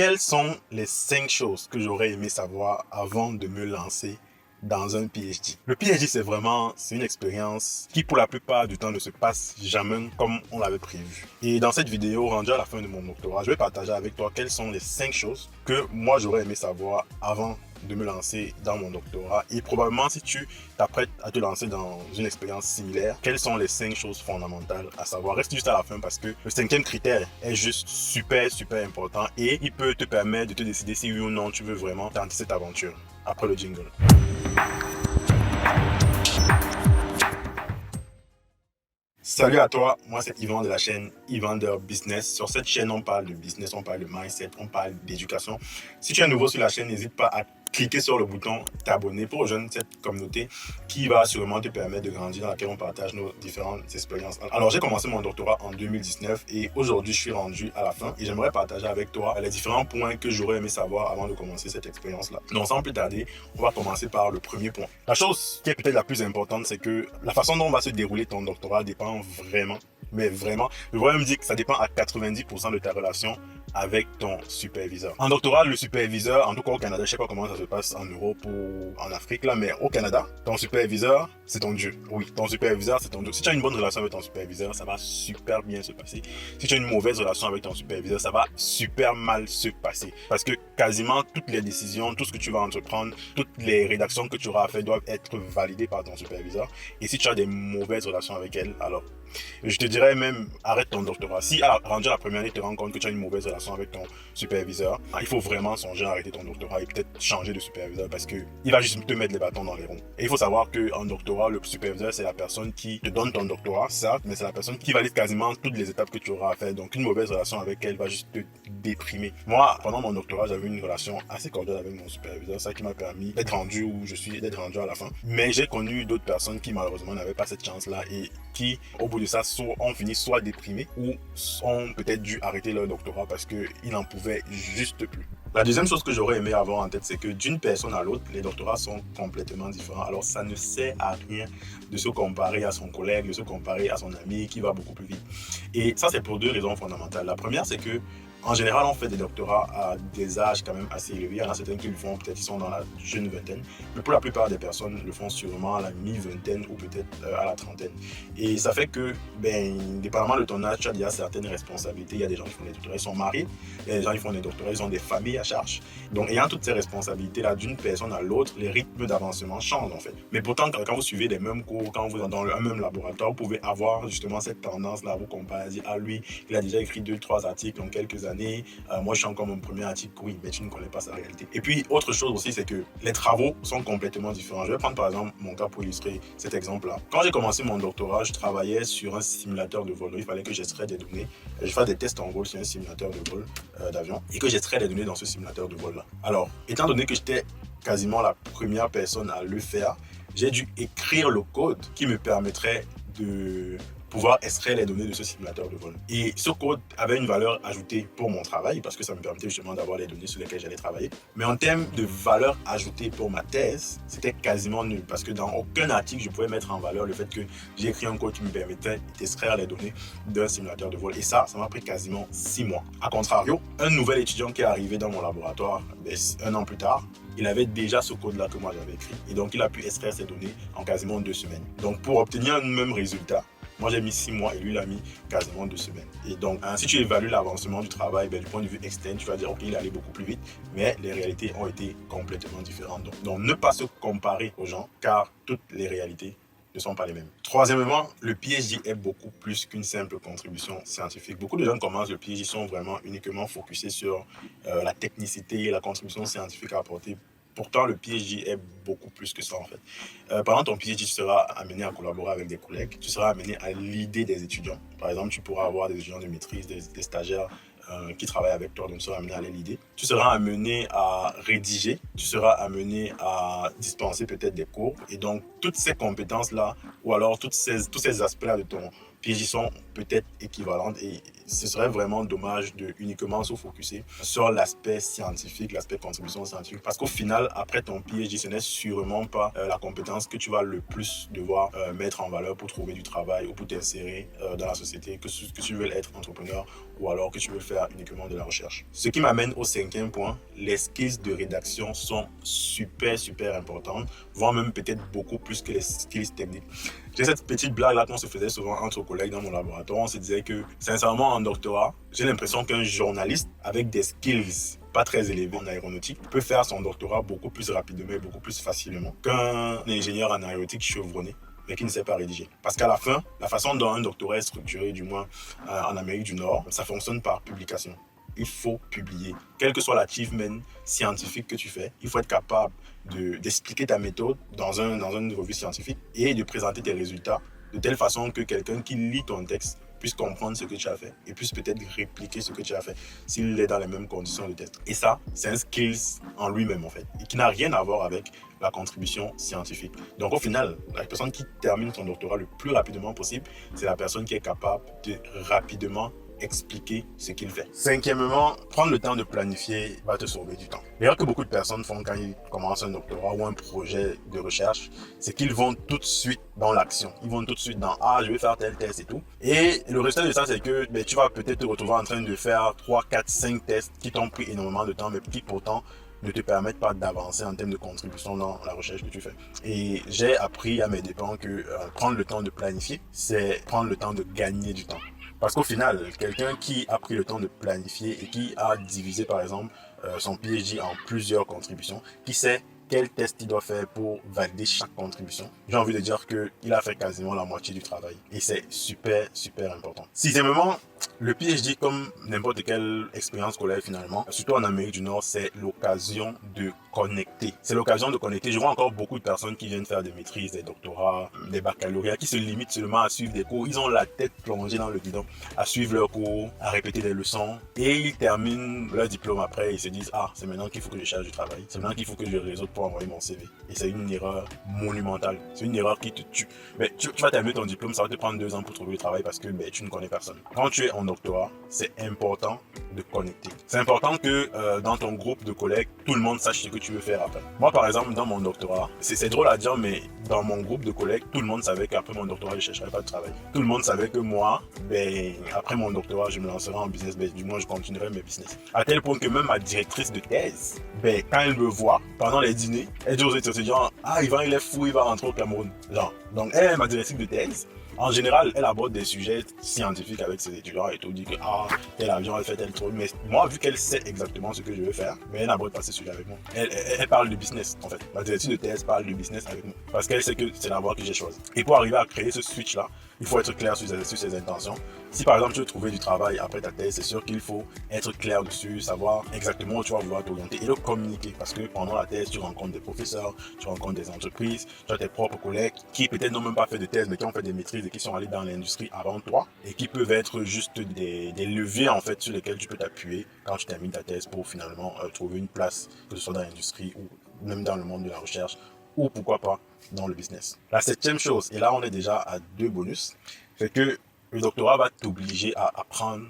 Quelles sont les 5 choses que j'aurais aimé savoir avant de me lancer dans un PhD? Le PhD, c'est une expérience qui, pour la plupart du temps, ne se passe jamais comme on l'avait prévu. Et dans cette vidéo, rendue à la fin de mon doctorat, je vais partager avec toi quelles sont les 5 choses que moi, j'aurais aimé savoir avant de me lancer dans mon doctorat. Et probablement, si tu t'apprêtes à te lancer dans une expérience similaire, quelles sont les 5 choses fondamentales à savoir? Reste juste à la fin parce que le 5e critère est juste super important et il peut te permettre de te décider si oui ou non tu veux vraiment tenter cette aventure. Après le jingle. Salut à toi, moi c'est Yvan de la chaîne eVendeur Business. Sur cette chaîne, on parle de business, on parle de mindset, on parle d'éducation. Si tu es nouveau sur la chaîne, n'hésite pas à cliquer sur le bouton t'abonner pour rejoindre cette communauté qui va sûrement te permettre de grandir, dans laquelle on partage nos différentes expériences. Alors j'ai commencé mon doctorat en 2019 et aujourd'hui je suis rendu à la fin et j'aimerais partager avec toi les différents points que j'aurais aimé savoir avant de commencer cette expérience-là. Donc sans plus tarder, on va commencer par le premier point. La chose qui est peut-être la plus importante, c'est que la façon dont va se dérouler ton doctorat dépend vraiment, mais vraiment, je pourrais même dire que ça dépend à 90% de ta relation avec ton superviseur. En doctorat, le superviseur, en tout cas au Canada, je sais pas comment ça se passe en Europe ou en Afrique là, mais au Canada, ton superviseur, c'est ton Dieu. Oui, ton superviseur, c'est ton Dieu. Si tu as une bonne relation avec ton superviseur, ça va super bien se passer. Si tu as une mauvaise relation avec ton superviseur, ça va super mal se passer. Parce que quasiment toutes les décisions, tout ce que tu vas entreprendre, toutes les rédactions que tu auras à faire doivent être validées par ton superviseur. Et si tu as des mauvaises relations avec elle, alors je te dirais même, arrête ton doctorat. Si rendu à la première année, tu te rends compte que tu as une mauvaise relation avec ton superviseur, il faut vraiment songer à arrêter ton doctorat et peut-être changer de superviseur parce qu'il va juste te mettre les bâtons dans les roues. Et il faut savoir qu'en doctorat, le superviseur, c'est la personne qui te donne ton doctorat, certes, mais c'est la personne qui valide quasiment toutes les étapes que tu auras à faire. Donc une mauvaise relation avec elle va juste te déprimer. Moi, pendant mon doctorat, j'avais une relation assez cordiale avec mon superviseur, ça qui m'a permis d'être rendu où je suis, d'être rendu à la fin. Mais j'ai connu d'autres personnes qui malheureusement n'avaient pas cette chance-là et qui, au bout de ça, ont fini soit déprimés ou ont peut-être dû arrêter leur doctorat parce qu'ils n'en pouvaient juste plus. La deuxième chose que j'aurais aimé avoir en tête, c'est que d'une personne à l'autre, les doctorats sont complètement différents. Alors, ça ne sert à rien de se comparer à son collègue, de se comparer à son ami qui va beaucoup plus vite. Et ça, c'est pour 2 raisons fondamentales. La première, c'est que en général, on fait des doctorats à des âges quand même assez élevés. Il y en a certains qui le font, peut-être ils sont dans la jeune vingtaine. Mais pour la plupart des personnes, le font sûrement à la mi-vingtaine ou peut-être à la trentaine. Et ça fait que, dépendamment de ton âge, tu as déjà certaines responsabilités. Il y a des gens qui font des doctorats, ils sont mariés. Il y a des gens qui font des doctorats, ils ont des familles à charge. Donc, ayant toutes ces responsabilités-là, d'une personne à l'autre, les rythmes d'avancement changent en fait. Mais pourtant, quand vous suivez les mêmes cours, quand vous êtes dans un même laboratoire, vous pouvez avoir justement cette tendance-là à vous comparer, à dire, ah lui, il a déjà écrit 2-3 articles en quelques années. Moi je suis encore mon premier article, oui, mais tu ne connais pas sa réalité. Et puis autre chose aussi, c'est que les travaux sont complètement différents. Je vais prendre par exemple mon cas pour illustrer cet exemple-là. Quand j'ai commencé mon doctorat, je travaillais sur un simulateur de vol. Il fallait que j'extrais des données. Je faisais des tests en vol sur un simulateur de vol d'avion et que j'extrais les données dans ce simulateur de vol-là. Alors, étant donné que j'étais quasiment la première personne à le faire, j'ai dû écrire le code qui me permettrait de pouvoir extraire les données de ce simulateur de vol. Et ce code avait une valeur ajoutée pour mon travail parce que ça me permettait justement d'avoir les données sur lesquelles j'allais travailler. Mais en termes de valeur ajoutée pour ma thèse, c'était quasiment nul parce que dans aucun article, je pouvais mettre en valeur le fait que j'ai écrit un code qui me permettait d'extraire les données d'un simulateur de vol. Et ça m'a pris quasiment 6 mois. A contrario, un nouvel étudiant qui est arrivé dans mon laboratoire 1 an plus tard, il avait déjà ce code-là que moi j'avais écrit. Et donc, il a pu extraire ces données en quasiment 2 semaines. Donc, pour obtenir un même résultat, moi, j'ai mis 6 mois et lui, il a mis quasiment 2 semaines. Et donc, si tu évalues l'avancement du travail, du point de vue externe, tu vas dire, OK, il allait beaucoup plus vite, mais les réalités ont été complètement différentes. Donc, ne pas se comparer aux gens, car toutes les réalités ne sont pas les mêmes. Troisièmement, le PhD est beaucoup plus qu'une simple contribution scientifique. Beaucoup de gens commencent le PhD sont vraiment uniquement focusés sur la technicité et la contribution scientifique à apporter. Pourtant, le PhD est beaucoup plus que ça en fait. Pendant ton PhD, tu seras amené à collaborer avec des collègues, tu seras amené à l'idée des étudiants. Par exemple, tu pourras avoir des étudiants de maîtrise, des stagiaires qui travaillent avec toi, donc tu seras amené à les l'idée. Tu seras amené à rédiger, tu seras amené à dispenser peut-être des cours et donc toutes ces compétences-là, ou alors tous ces aspects-là de ton PhD sont peut-être équivalentes et ce serait vraiment dommage de uniquement se focuser sur l'aspect scientifique, l'aspect contribution scientifique, parce qu'au final, après ton PhD, ce n'est sûrement pas la compétence que tu vas le plus devoir mettre en valeur pour trouver du travail ou pour t'insérer dans la société, que tu veux être entrepreneur ou alors que tu veux faire uniquement de la recherche. Ce qui m'amène au 5e point, les skills de rédaction sont super importantes, voire même peut-être beaucoup plus que les skills techniques. J'ai cette petite blague là qu'on se faisait souvent entre collègues dans mon laboratoire. On se disait que sincèrement en doctorat, j'ai l'impression qu'un journaliste avec des skills pas très élevés en aéronautique peut faire son doctorat beaucoup plus rapidement et beaucoup plus facilement qu'un ingénieur en aéronautique chevronné mais qui ne sait pas rédiger. Parce qu'à la fin, la façon dont un doctorat est structuré, du moins en Amérique du Nord, ça fonctionne par publication. Il faut publier. Quel que soit l'achievement scientifique que tu fais, il faut être capable d'expliquer ta méthode dans une revue scientifique et de présenter tes résultats de telle façon que quelqu'un qui lit ton texte puisse comprendre ce que tu as fait et puisse peut-être répliquer ce que tu as fait s'il est dans les mêmes conditions de test. Et ça, c'est un skills en lui-même en fait, et qui n'a rien à voir avec la contribution scientifique. Donc au final, la personne qui termine son doctorat le plus rapidement possible, c'est la personne qui est capable de rapidement expliquer ce qu'il fait. 5e, prendre le temps de planifier va te sauver du temps. L'erreur que beaucoup de personnes font quand ils commencent un doctorat ou un projet de recherche, c'est qu'ils vont tout de suite dans l'action. Ils vont tout de suite dans « Ah, je vais faire tel test et tout ». Et le résultat de ça, c'est que tu vas peut-être te retrouver en train de faire 3, 4, 5 tests qui t'ont pris énormément de temps, mais qui pourtant ne te permettent pas d'avancer en termes de contribution dans la recherche que tu fais. Et j'ai appris à mes dépens que prendre le temps de planifier, c'est prendre le temps de gagner du temps. Parce qu'au final, quelqu'un qui a pris le temps de planifier et qui a divisé par exemple son PhD en plusieurs contributions, qui sait quel test il doit faire pour valider chaque contribution, j'ai envie de dire qu'il a fait quasiment la moitié du travail. Et c'est super important. 6e, le PhD, comme n'importe quelle expérience scolaire finalement, surtout en Amérique du Nord, c'est l'occasion de connecter. C'est l'occasion de connecter. Je vois encore beaucoup de personnes qui viennent faire des maîtrises, des doctorats, des baccalauréats, qui se limitent seulement à suivre des cours. Ils ont la tête plongée dans le guidon, à suivre leurs cours, à répéter des leçons. Et ils terminent leur diplôme après et se disent « Ah, c'est maintenant qu'il faut que je cherche du travail. C'est maintenant qu'il faut que je réseaute pour envoyer mon CV. » Et c'est une erreur monumentale. C'est une erreur qui te tue. Mais tu vas terminer ton diplôme, ça va te prendre 2 ans pour trouver du travail parce que tu ne connais personne. Quand tu es en doctorat, c'est important de connecter. C'est important que dans ton groupe de collègues, tout le monde sache ce que tu veux faire après. Moi, par exemple, dans mon doctorat, c'est drôle à dire, mais dans mon groupe de collègues, tout le monde savait qu'après mon doctorat, je ne chercherais pas de travail. Tout le monde savait que moi, après mon doctorat, je me lancerai en business, du moins, je continuerai mes business. À tel point que même ma directrice de thèse, quand elle me voit pendant les dîners, elle dit aux étudiants, ah, Yvan, il est fou, il va rentrer au Cameroun. Genre, donc, elle est ma directrice de thèse. En général, elle aborde des sujets scientifiques avec ses étudiants et tout, dit que tel avion, elle fait tel truc. Mais moi, vu qu'elle sait exactement ce que je veux faire, mais elle n'aborde pas ces sujets avec moi. Elle parle de business, en fait. Ma directrice de thèse parle de business avec moi. Parce qu'elle sait que c'est la voie que j'ai choisie. Et pour arriver à créer ce switch-là, il faut être clair sur ses intentions. Si par exemple tu veux trouver du travail après ta thèse, c'est sûr qu'il faut être clair dessus, savoir exactement où tu vas vouloir t'orienter et le communiquer. Parce que pendant la thèse, tu rencontres des professeurs, tu rencontres des entreprises, tu as tes propres collègues qui peut-être n'ont même pas fait de thèse, mais qui ont fait des maîtrises et qui sont allés dans l'industrie avant toi et qui peuvent être juste des leviers en fait sur lesquels tu peux t'appuyer quand tu termines ta thèse pour finalement trouver une place, que ce soit dans l'industrie ou même dans le monde de la recherche ou pourquoi pas dans le business. La 7e chose, et là on est déjà à 2 bonus, c'est que le doctorat va t'obliger à apprendre.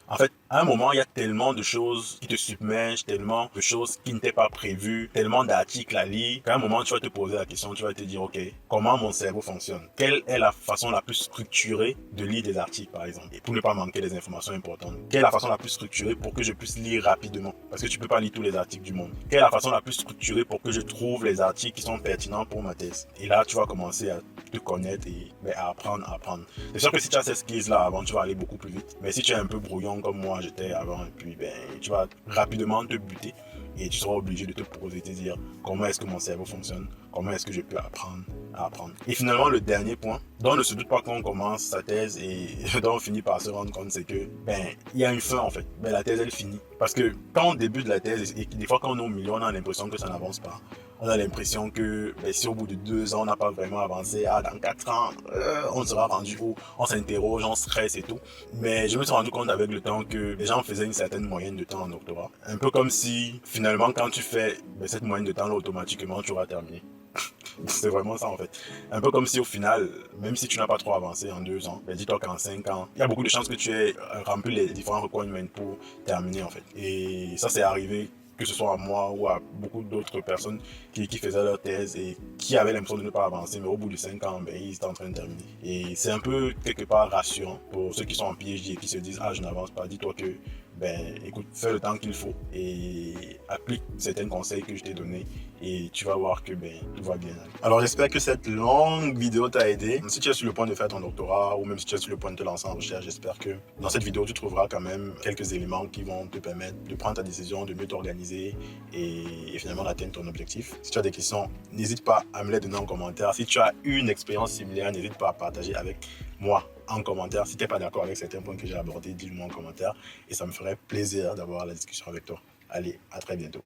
En fait, à un moment, il y a tellement de choses qui te submergent, tellement de choses qui n'étaient pas prévues, tellement d'articles à lire, qu'à un moment, tu vas te poser la question, tu vas te dire, ok, comment mon cerveau fonctionne? Quelle est la façon la plus structurée de lire des articles, par exemple? Et pour ne pas manquer des informations importantes. Quelle est la façon la plus structurée pour que je puisse lire rapidement? Parce que tu peux pas lire tous les articles du monde. Quelle est la façon la plus structurée pour que je trouve les articles qui sont pertinents pour ma thèse? Et là, tu vas commencer à te connaître et à apprendre. C'est sûr que si tu as ces skills-là avant, tu vas aller beaucoup plus vite. Mais si tu es un peu brouillon comme moi j'étais avant, et puis tu vas rapidement te buter et tu seras obligé de te poser, te dire comment est-ce que mon cerveau fonctionne, comment est-ce que je peux apprendre à apprendre. Et finalement, le dernier point, dont on ne se doute pas quand on commence sa thèse et dont on finit par se rendre compte, c'est que il y a une fin en fait. La thèse elle finit. Parce que quand on débute la thèse, et des fois quand on est au milieu, on a l'impression que ça n'avance pas. On a l'impression que si au bout de 2 ans, on n'a pas vraiment avancé, dans 4 ans, on sera rendu où on s'interroge, on stresse et tout. Mais je me suis rendu compte avec le temps que les gens faisaient une certaine moyenne de temps en doctorat. Un peu comme si, finalement, quand tu fais cette moyenne de temps-là, automatiquement, tu auras terminé. C'est vraiment ça en fait. Un peu comme si au final, même si tu n'as pas trop avancé en 2 ans, ben dis-toi qu'en 5 ans, il y a beaucoup de chances que tu aies rempli les différents requirements pour terminer en fait. Et ça c'est arrivé que ce soit à moi ou à beaucoup d'autres personnes qui faisaient leur thèse et qui avaient l'impression de ne pas avancer, mais au bout de 5 ans, ben, ils étaient en train de terminer. Et c'est un peu quelque part rassurant pour ceux qui sont en PhD et qui se disent ah je n'avance pas, dis-toi que ben écoute, fais le temps qu'il faut et applique certains conseils que je t'ai donnés et tu vas voir que ben, tout va bien. Alors j'espère que cette longue vidéo t'a aidé. Si tu es sur le point de faire ton doctorat ou même si tu es sur le point de te lancer en recherche, j'espère que dans cette vidéo tu trouveras quand même quelques éléments qui vont te permettre de prendre ta décision, de mieux t'organiser et finalement d'atteindre ton objectif. Si tu as des questions, n'hésite pas à me les donner en commentaire. Si tu as une expérience similaire, n'hésite pas à partager avec moi en commentaire. Si tu n'es pas d'accord avec certains points que j'ai abordés, dis-le moi en commentaire et ça me ferait plaisir d'avoir la discussion avec toi. Allez, à très bientôt.